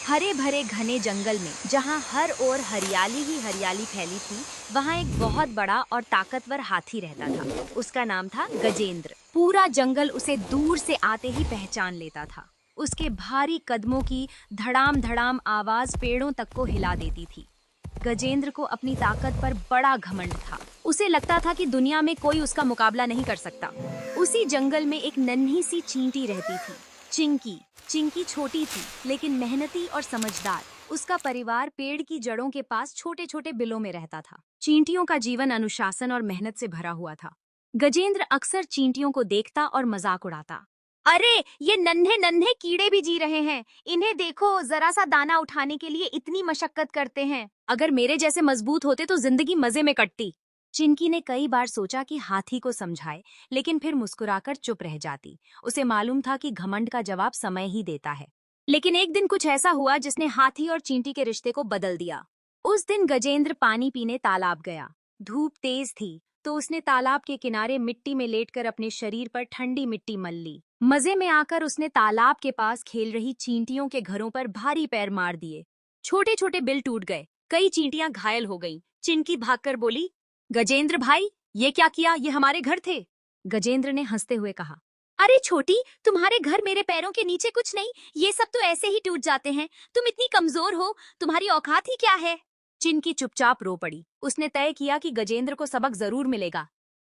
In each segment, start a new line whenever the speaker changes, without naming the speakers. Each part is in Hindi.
हरे भरे घने जंगल में जहाँ हर ओर हरियाली ही हरियाली फैली थी, वहाँ एक बहुत बड़ा और ताकतवर हाथी रहता था। उसका नाम था गजेंद्र। पूरा जंगल उसे दूर से आते ही पहचान लेता था। उसके भारी कदमों की धड़ाम धड़ाम आवाज पेड़ों तक को हिला देती थी। गजेंद्र को अपनी ताकत पर बड़ा घमंड था। उसे लगता था कि दुनिया में कोई उसका मुकाबला नहीं कर सकता। उसी जंगल में एक नन्ही सी चींटी रहती थी, चिंकी। चिंकी छोटी थी लेकिन मेहनती और समझदार। उसका परिवार पेड़ की जड़ों के पास छोटे छोटे बिलों में रहता था। चींटियों का जीवन अनुशासन और मेहनत से भरा हुआ था। गजेंद्र अक्सर चींटियों को देखता और मजाक उड़ाता। अरे, ये नन्हे नन्हे कीड़े भी जी रहे हैं। इन्हें देखो, जरा सा दाना उठाने के लिए इतनी मशक्कत करते हैं। अगर मेरे जैसे मजबूत होते तो जिंदगी मजे में कटती। चिंकी ने कई बार सोचा कि हाथी को समझाए, लेकिन फिर मुस्कुराकर चुप रह जाती। उसे मालूम था कि घमंड का जवाब समय ही देता है। लेकिन एक दिन कुछ ऐसा हुआ जिसने हाथी और चींटी के रिश्ते को बदल दिया। उस दिन गजेंद्र पानी पीने तालाब गया। धूप तेज थी, तो उसने तालाब के किनारे मिट्टी में लेटकर अपने शरीर पर ठंडी मिट्टी मल ली। मजे में आकर उसने तालाब के पास खेल रही चींटियों के घरों पर भारी पैर मार दिए। छोटे छोटे बिल टूट गए, कई चींटियां घायल हो गईं। चिंकी भागकर बोली, गजेंद्र भाई, ये क्या किया? ये हमारे घर थे। गजेंद्र ने हंसते हुए कहा, अरे छोटी, तुम्हारे घर मेरे पैरों के नीचे कुछ नहीं। ये सब तो ऐसे ही टूट जाते हैं। तुम इतनी कमजोर हो, तुम्हारी औकात ही क्या है? चिंकी चुपचाप रो पड़ी। उसने तय किया कि गजेंद्र को सबक जरूर मिलेगा।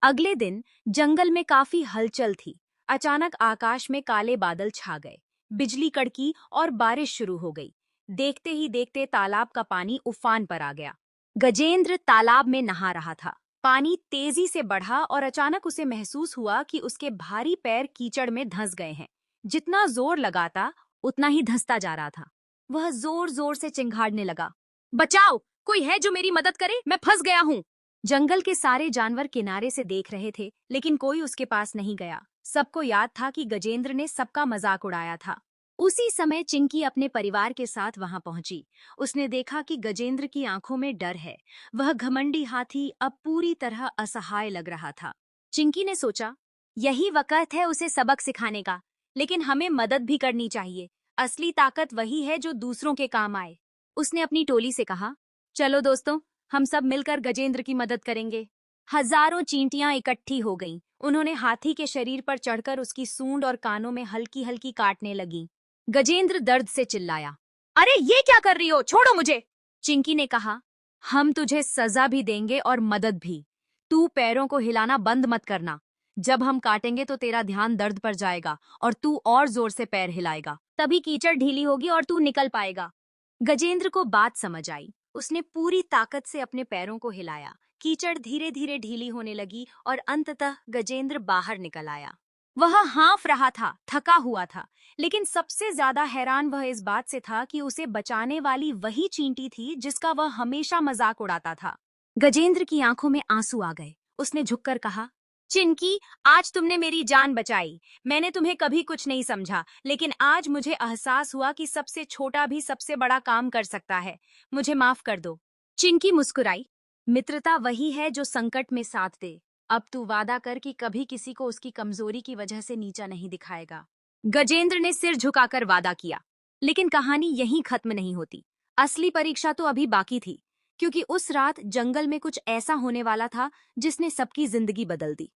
अगले दिन जंगल में काफी हलचल थी। अचानक आकाश में काले बादल छा गए, बिजली कड़की और बारिश शुरू हो गई। देखते ही देखते तालाब का पानी उफान पर आ गया। गजेंद्र तालाब में नहा रहा था। पानी तेजी से बढ़ा और अचानक उसे महसूस हुआ कि उसके भारी पैर कीचड़ में धंस गए हैं। जितना जोर लगाता, उतना ही धंसता जा रहा था। वह जोर जोर से चिंघाड़ने लगा, बचाओ, कोई है जो मेरी मदद करे, मैं फंस गया हूँ। जंगल के सारे जानवर किनारे से देख रहे थे, लेकिन कोई उसके पास नहीं गया। सबको याद था कि गजेंद्र ने सबका मजाक उड़ाया था। उसी समय चिंकी अपने परिवार के साथ वहां पहुंची। उसने देखा कि गजेंद्र की आंखों में डर है। वह घमंडी हाथी अब पूरी तरह असहाय लग रहा था। चिंकी ने सोचा, यही वक्त है उसे सबक सिखाने का। लेकिन हमें मदद भी करनी चाहिए। असली ताकत वही है जो दूसरों के काम आए। उसने अपनी टोली से कहा, चलो दोस्तों, हम सब मिलकर गजेंद्र की मदद करेंगे। हजारों चींटियां इकट्ठी हो गईं। उन्होंने हाथी के शरीर पर चढ़कर उसकी सूंड और कानों में हल्की हल्की काटने लगीं। गजेंद्र दर्द से चिल्लाया, अरे ये क्या कर रही हो? छोड़ो मुझे। चिंकी ने कहा, हम तुझे सजा भी देंगे और मदद भी। तू पैरों को हिलाना बंद मत करना। जब हम काटेंगे तो तेरा ध्यान दर्द पर जाएगा और तू और जोर से पैर हिलाएगा। तभी कीचड़ ढीली होगी और तू निकल पाएगा। गजेंद्र को बात समझ आई। उसने पूरी ताकत से अपने पैरों को हिलाया। कीचड़ धीरे धीरे ढीली होने लगी और अंततः गजेंद्र बाहर निकल आया। वह हाँफ रहा था, थका हुआ था, लेकिन सबसे ज्यादा हैरान वह इस बात से था कि उसे बचाने वाली वही चींटी थी जिसका वह हमेशा मजाक उड़ाता था। गजेंद्र की आंखों में आंसू आ गए। उसने झुककर कहा, चिंकी, आज तुमने मेरी जान बचाई। मैंने तुम्हें कभी कुछ नहीं समझा, लेकिन आज मुझे एहसास हुआ कि सबसे छोटा भी सबसे बड़ा काम कर सकता है। मुझे माफ कर दो। चिंकी मुस्कुराई। मित्रता वही है जो संकट में साथ दे। अब तू वादा कर कि कभी किसी को उसकी कमजोरी की वजह से नीचा नहीं दिखाएगा। गजेंद्र ने सिर झुकाकर वादा किया। लेकिन कहानी यहीं खत्म नहीं होती। असली परीक्षा तो अभी बाकी थी, क्योंकि उस रात जंगल में कुछ ऐसा होने वाला था जिसने सबकी जिंदगी बदल दी।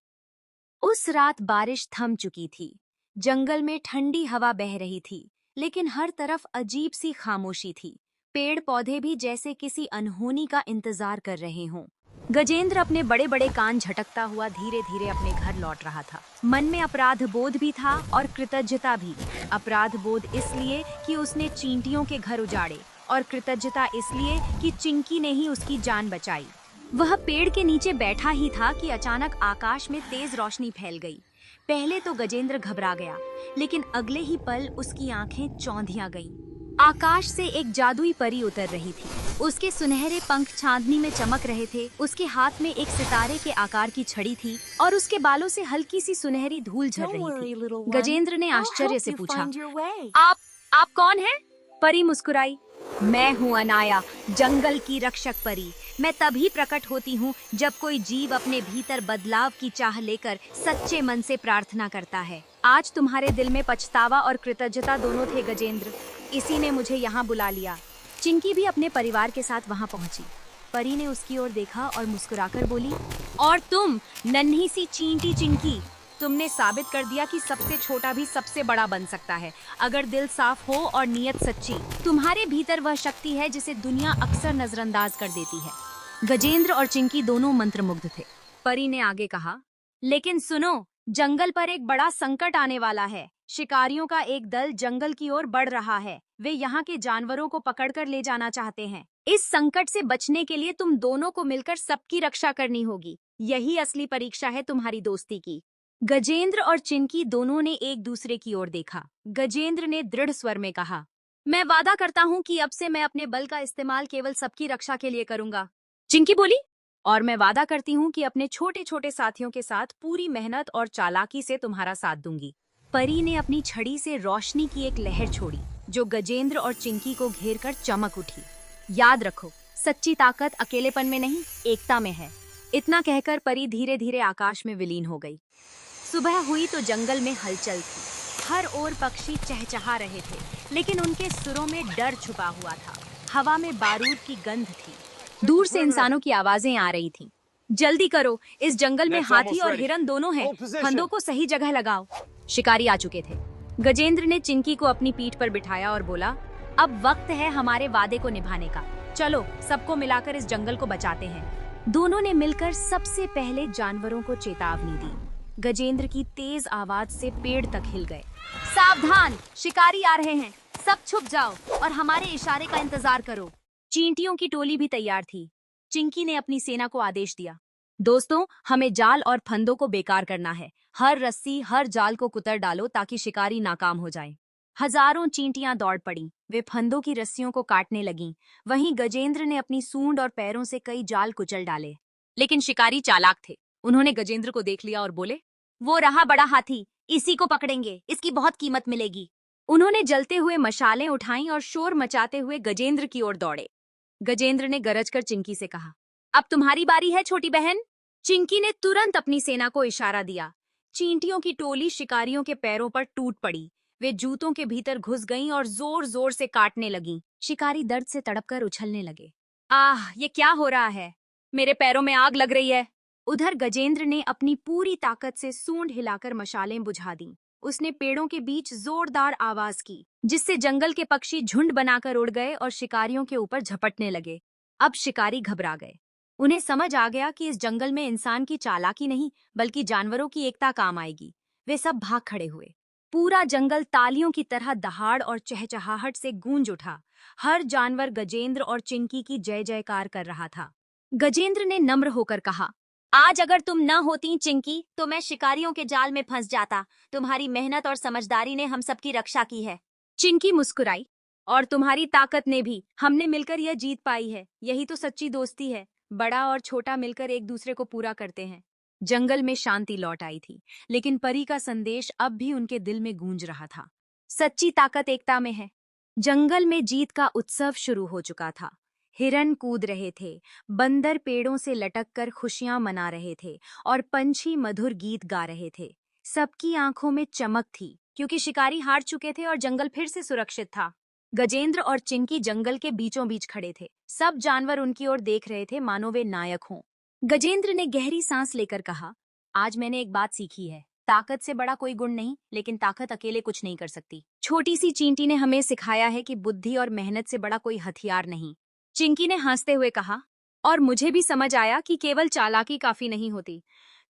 उस रात बारिश थम चुकी थी। जंगल में ठंडी हवा बह रही थी, लेकिन हर तरफ अजीब सी खामोशी थी। पेड़ पौधे भी जैसे किसी अनहोनी का इंतजार कर रहे हों। गजेंद्र अपने बड़े बड़े कान झटकता हुआ धीरे धीरे अपने घर लौट रहा था। मन में अपराध बोध भी था और कृतज्ञता भी। अपराध बोध इसलिए कि उसने चींटियों के घर उजाड़े, और कृतज्ञता इसलिए कि चिंकी ने ही उसकी जान बचाई। वह पेड़ के नीचे बैठा ही था कि अचानक आकाश में तेज रोशनी फैल गई। पहले तो गजेंद्र घबरा गया, लेकिन अगले ही पल उसकी आंखें चौंधिया गईं। आकाश से एक जादुई परी उतर रही थी। उसके सुनहरे पंख चांदनी में चमक रहे थे। उसके हाथ में एक सितारे के आकार की छड़ी थी और उसके बालों से हल्की सी सुनहरी धूल झर रही थी। गजेंद्र ने आश्चर्य से पूछा, आप कौन हैं? परी मुस्कुराई, मैं हूँ अनाया, जंगल की रक्षक परी। मैं तभी प्रकट होती हूँ जब कोई जीव अपने भीतर बदलाव की चाह लेकर सच्चे मन से प्रार्थना करता है। आज तुम्हारे दिल में पछतावा और कृतज्ञता दोनों थे गजेंद्र। इसी ने मुझे यहाँ बुला लिया। चिंकी भी अपने परिवार के साथ वहाँ पहुँची। परी ने उसकी ओर देखा और मुस्कुराकर बोली, और तुम नन्ही सी चींटी चिंकी, तुमने साबित कर दिया कि सबसे छोटा भी सबसे बड़ा बन सकता है, अगर दिल साफ हो और नीयत सच्ची। तुम्हारे भीतर वह शक्ति है जिसे दुनिया अक्सर नजरअंदाज कर देती है। गजेंद्र और चिंकी दोनों मंत्रमुग्ध थे। परी ने आगे कहा, लेकिन सुनो, जंगल पर एक बड़ा संकट आने वाला है। शिकारियों का एक दल जंगल की ओर बढ़ रहा है। वे यहाँ के जानवरों को पकड़कर ले जाना चाहते हैं। इस संकट से बचने के लिए तुम दोनों को मिलकर सबकी रक्षा करनी होगी। यही असली परीक्षा है तुम्हारी दोस्ती की। गजेंद्र और चिंकी दोनों ने एक दूसरे की ओर देखा। गजेंद्र ने दृढ़ स्वर में कहा, मैं वादा करता हूँ कि अब से मैं अपने बल का इस्तेमाल केवल सबकी रक्षा के लिए करूंगा। चिंकी बोली, और मैं वादा करती हूँ कि अपने छोटे छोटे साथियों के साथ पूरी मेहनत और चालाकी से तुम्हारा साथ दूंगी। परी ने अपनी छड़ी से रोशनी की एक लहर छोड़ी जो गजेंद्र और चिंकी को घेर कर चमक उठी। याद रखो, सच्ची ताकत अकेलेपन में नहीं, एकता में है। इतना कहकर परी धीरे धीरे आकाश में विलीन हो गई। सुबह हुई तो जंगल में हलचल थी। हर ओर पक्षी चहचहा रहे थे, लेकिन उनके सुरों में डर छुपा हुआ था। हवा में बारूद की गंध थी। दूर से इंसानों की आवाजें आ रही थीं। जल्दी करो, इस जंगल में हाथी और हिरन दोनों हैं। फंदों को सही जगह लगाओ। शिकारी आ चुके थे। गजेंद्र ने चिंकी को अपनी पीठ पर बिठाया और बोला, अब वक्त है हमारे वादे को निभाने का। चलो, सबको मिलाकर इस जंगल को बचाते हैं। दोनों ने मिलकर सबसे पहले जानवरों को चेतावनी दी। गजेंद्र की तेज आवाज से पेड़ तक हिल गए। सावधान, शिकारी आ रहे हैं। सब छुप जाओ और हमारे इशारे का इंतजार करो। चींटियों की टोली भी तैयार थी। चिंकी ने अपनी सेना को आदेश दिया, दोस्तों, हमें जाल और फंदों को बेकार करना है। हर रस्सी, हर जाल को कुतर डालो ताकि शिकारी नाकाम हो जाए। हजारों चींटियां दौड़ पड़ीं। वे फंदों की रस्सियों को काटने लगीं। वहीं गजेंद्र ने अपनी सूंड और पैरों से कई जाल कुचल डाले। लेकिन शिकारी चालाक थे। उन्होंने गजेंद्र को देख लिया और बोले, वो रहा बड़ा हाथी, इसी को पकड़ेंगे, इसकी बहुत कीमत मिलेगी। उन्होंने जलते हुए मशालें उठाईं और शोर मचाते हुए गजेंद्र की ओर दौड़े। गजेंद्र ने गरजकर चिंकी से कहा, अब तुम्हारी बारी है छोटी बहन। चिंकी ने तुरंत अपनी सेना को इशारा दिया। चींटियों की टोली शिकारियों के पैरों पर टूट पड़ी। वे जूतों के भीतर घुस गईं और जोर जोर से काटने लगीं। शिकारी दर्द से तड़पकर उछलने लगे। आह, ये क्या हो रहा है? मेरे पैरों में आग लग रही है। उधर गजेंद्र ने अपनी पूरी ताकत से सूंड हिलाकर मशालें बुझा दी। उसने पेड़ों के बीच जोरदार आवाज की, जिससे जंगल के पक्षी झुंड बनाकर उड़ गए और शिकारियों के ऊपर झपटने लगे। अब शिकारी घबरा गए। उन्हें समझ आ गया कि इस जंगल में इंसान की चालाकी नहीं, बल्कि जानवरों की एकता काम आएगी। वे सब भाग खड़े हुए। पूरा जंगल तालियों की तरह दहाड़ और चहचहाहट से गूंज उठा। हर जानवर गजेंद्र और चिंकी की जय जयकार कर रहा था। गजेंद्र ने नम्र होकर कहा, आज अगर तुम न होती चिंकी, तो मैं शिकारियों के जाल में फंस जाता। तुम्हारी मेहनत और समझदारी ने हम सबकी रक्षा की है। चिंकी मुस्कुराई, और तुम्हारी ताकत ने भी। हमने मिलकर यह जीत पाई है। यही तो सच्ची दोस्ती है। बड़ा और छोटा मिलकर एक दूसरे को पूरा करते हैं। जंगल में शांति लौट आई थी, लेकिन परी का संदेश अब भी उनके दिल में गूंज रहा था। सच्ची ताकत एकता में है। जंगल में जीत का उत्सव शुरू हो चुका था। हिरन कूद रहे थे, बंदर पेड़ों से लटककर खुशियां मना रहे थे और पंछी मधुर गीत गा रहे थे। सबकी आंखों में चमक थी, क्योंकि शिकारी हार चुके थे और जंगल फिर से सुरक्षित था। गजेंद्र और चिंकी जंगल के बीचों बीच खड़े थे। सब जानवर उनकी ओर देख रहे थे, मानो वे नायक हों। गजेंद्र ने गहरी सांस लेकर कहा, आज मैंने एक बात सीखी है। ताकत से बड़ा कोई गुण नहीं, लेकिन ताकत अकेले कुछ नहीं कर सकती। छोटी सी चींटी ने हमें सिखाया है कि बुद्धि और मेहनत से बड़ा कोई हथियार नहीं। चिंकी ने हंसते हुए कहा, और मुझे भी समझ आया कि केवल चालाकी काफी नहीं होती।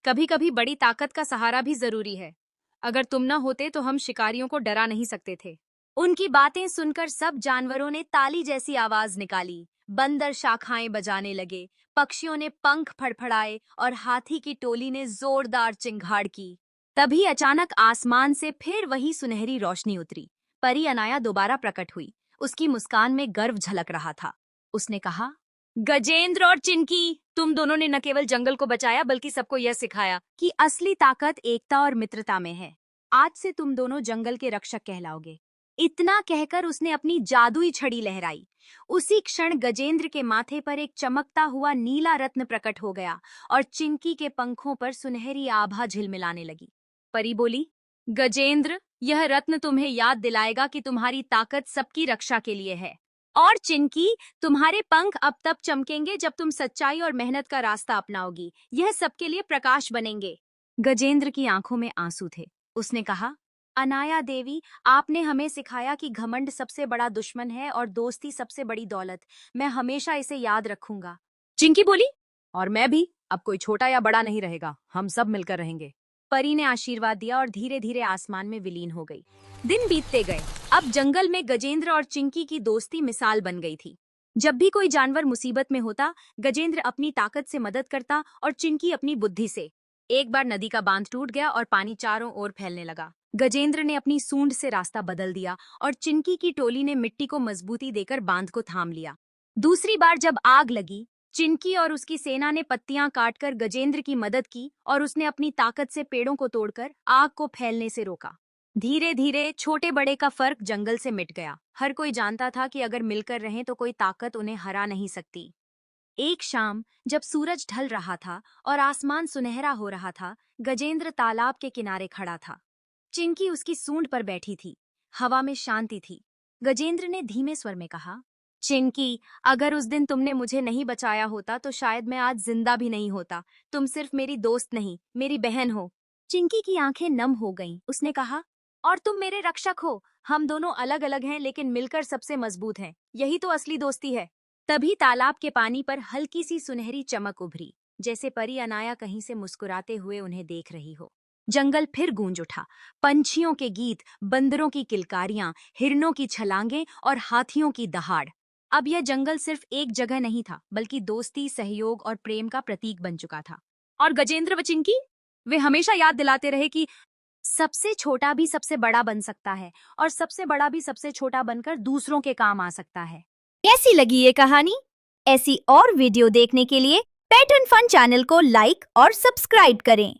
कभी कभी बड़ी ताकत का सहारा भी जरूरी है। अगर तुम न होते तो हम शिकारियों को डरा नहीं सकते थे। उनकी बातें सुनकर सब जानवरों ने ताली जैसी आवाज निकाली। बंदर शाखाएं बजाने लगे, पक्षियों ने पंख फड़फड़ाए और हाथी की टोली ने जोरदार चिंगाड़ की। तभी अचानक आसमान से फिर वही सुनहरी रोशनी उतरी। परी अनाया दोबारा प्रकट हुई। उसकी मुस्कान में गर्व झलक रहा था। उसने कहा, गजेंद्र और चिंकी, तुम दोनों ने न केवल जंगल को बचाया, बल्कि सबको यह सिखाया कि असली ताकत एकता और मित्रता में है। आज से तुम दोनों जंगल के रक्षक कहलाओगे। इतना कहकर उसने अपनी जादुई छड़ी लहराई। उसी क्षण गजेंद्र के माथे पर एक चमकता हुआ नीला रत्न प्रकट हो गया और चिंकी के पंखों पर सुनहरी आभा झिलमिलाने लगी। परी बोली, गजेंद्र, यह रत्न तुम्हें याद दिलाएगा कि तुम्हारी ताकत सबकी रक्षा के लिए है। और चिंकी, तुम्हारे पंख अब तब चमकेंगे जब तुम सच्चाई और मेहनत का रास्ता अपनाओगी। यह सबके लिए प्रकाश बनेंगे। गजेंद्र की आंखों में आंसू थे। उसने कहा, अनाया देवी, आपने हमें सिखाया कि घमंड सबसे बड़ा दुश्मन है और दोस्ती सबसे बड़ी दौलत। मैं हमेशा इसे याद रखूंगा। चिंकी बोली, और मैं भी। अब कोई छोटा या बड़ा नहीं रहेगा, हम सब मिलकर रहेंगे। परी ने आशीर्वाद दिया और धीरे धीरे आसमान में विलीन हो गई। दिन बीतते गए। अब जंगल में गजेंद्र और चिंकी की दोस्ती मिसाल बन गई थी। जब भी कोई जानवर मुसीबत में होता, गजेंद्र अपनी ताकत से मदद करता और चिंकी अपनी बुद्धि से। एक बार नदी का बांध टूट गया और पानी चारों ओर फैलने लगा। गजेंद्र ने अपनी सूंड से रास्ता बदल दिया और चिंकी की टोली ने मिट्टी को मजबूती देकर बांध को थाम लिया। दूसरी बार जब आग लगी, चिंकी और उसकी सेना ने पत्तियां काटकर गजेंद्र की मदद की और उसने अपनी ताकत से पेड़ों को तोड़कर आग को फैलने से रोका। धीरे धीरे छोटे बड़े का फर्क जंगल से मिट गया। हर कोई जानता था कि अगर मिलकर रहें तो कोई ताकत उन्हें हरा नहीं सकती। एक शाम जब सूरज ढल रहा था और आसमान सुनहरा हो रहा था, गजेंद्र तालाब के किनारे खड़ा था। चिंकी उसकी सूंड पर बैठी थी। हवा में शांति थी। गजेंद्र ने धीमे स्वर में कहा, चिंकी, अगर उस दिन तुमने मुझे नहीं बचाया होता तो शायद मैं आज जिंदा भी नहीं होता। तुम सिर्फ मेरी दोस्त नहीं, मेरी बहन हो। चिंकी की आंखें नम हो गईं। उसने कहा, और तुम मेरे रक्षक हो। हम दोनों अलग अलग हैं लेकिन मिलकर सबसे मजबूत हैं। यही तो असली दोस्ती है। तभी तालाब के पानी पर हल्की सी सुनहरी चमक उभरी, जैसे परी अनाया कहीं से मुस्कुराते हुए उन्हें देख रही हो। जंगल फिर गूंज उठा। पंछियों के गीत, बंदरों की किलकारियां, हिरणों की छलांगे और हाथियों की दहाड़। अब यह जंगल सिर्फ एक जगह नहीं था, बल्कि दोस्ती, सहयोग और प्रेम का प्रतीक बन चुका था। और गजेंद्र व चिंकी, वे हमेशा याद दिलाते रहे कि सबसे छोटा भी सबसे बड़ा बन सकता है और सबसे बड़ा भी सबसे छोटा बनकर दूसरों के काम आ सकता है। कैसी लगी ये कहानी? ऐसी और वीडियो देखने के लिए पेट एंड फन चैनल को लाइक और सब्सक्राइब करें।